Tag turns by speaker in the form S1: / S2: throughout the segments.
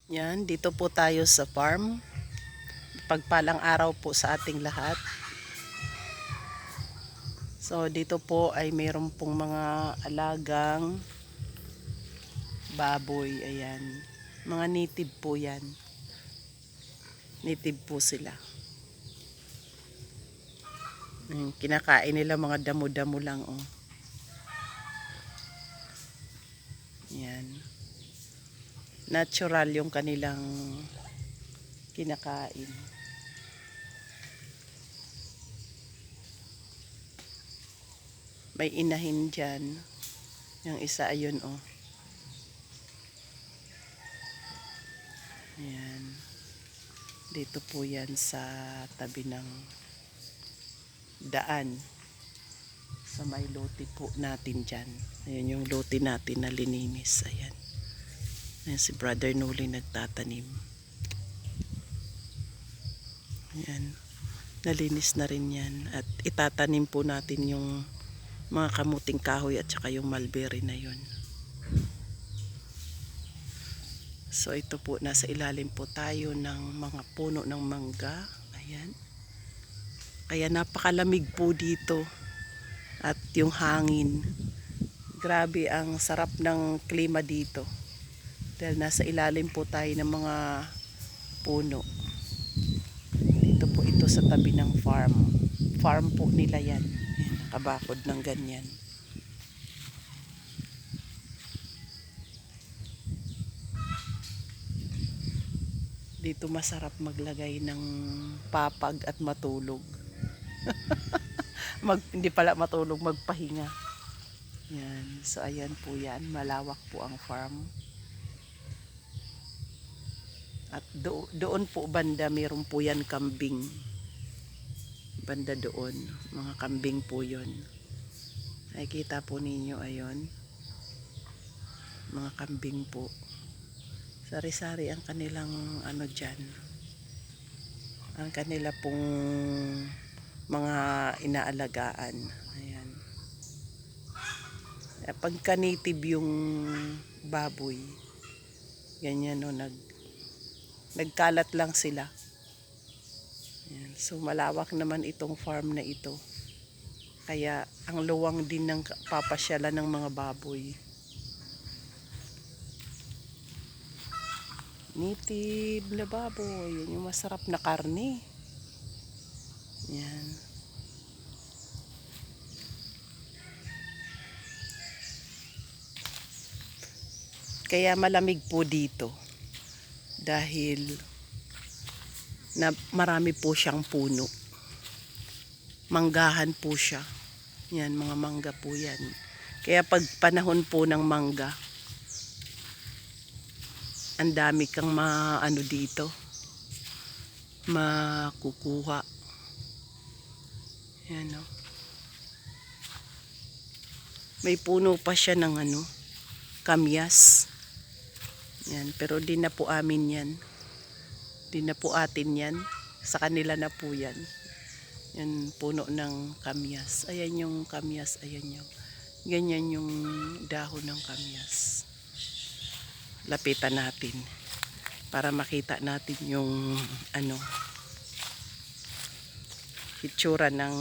S1: Yan, dito po tayo sa farm. Pagpalang araw po sa ating lahat. So dito po ay mayroon pong mga alagang baboy. Ayan. Mga native po yan. Native po sila. Kinakain nila mga damo-damo lang. Oh. Yan. Natural yung kanilang kinakain. May inahin dyan. Yung isa ayun oh. Ayan. Dito po yan sa tabi ng daan. Sa may lote po natin dyan. Ayan yung lote natin na lininis. Ayan. Ayan si Brother Noli nagtatanim. Ayan. Nalinis na rin yan. At itatanim po natin yung mga kamuting kahoy at saka yung mulberry na yun. So ito po, nasa ilalim po tayo ng mga puno ng mangga. Ayan. Kaya napakalamig po dito. At yung hangin. Grabe ang sarap ng klima dito. Dahil nasa ilalim po tayo ng mga puno. Dito po ito sa tabi ng farm. Farm po nila yan. Ayan, nakabakod ng ganyan. Dito masarap maglagay ng papag at matulog. Hindi pala matulog, magpahinga. Yan. So ayan po yan. Malawak po ang farm. At doon po banda meron po yan kambing. Banda doon. Mga kambing po yun. Nakikita po ninyo ayun. Mga kambing po. Sari-sari ang kanilang ano dyan. Ang kanila pong mga inaalagaan. Ayan. Pagka native yung baboy, ganyan no, nagkalat lang sila. Ayan. So malawak naman itong farm na ito. Kaya ang luwang din ng papasyalan ng mga baboy. Native na baboy. Yan yung masarap na karne. Yan. Kaya malamig po dito. Dahil na marami po siyang puno. Manggahan po siya. Yan, mga mangga po yan. Kaya pag panahon po ng mangga, ang dami kang maano dito, makukuha. Yan o. May puno pa siya ng ano, kamyas. Yan, pero di na po amin yan. Di na po atin yan. Sa kanila na po yan. Yan, puno ng kamyas. Ayan yung kamyas, ayan yung. Ganyan yung dahon ng kamyas. Lapitan natin para makita natin yung ano hitsura ng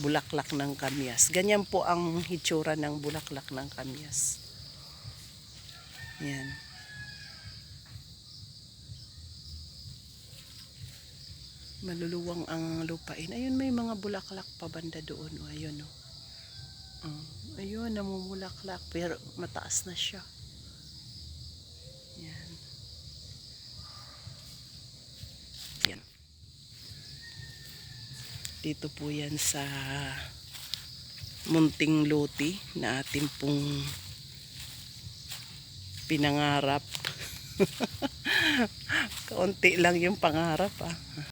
S1: bulaklak ng kamyas. Ganyan po ang hitsura ng bulaklak ng kamyas. Yan. Maluluwang ang lupain. Ayun, may mga bulaklak pa banda doon. O, ayun o. Ayun, namumulaklak pero mataas na siya. Yan. Yan. Dito po yan sa munting lote na ating pong pinangarap. Kaunti lang yung pangarap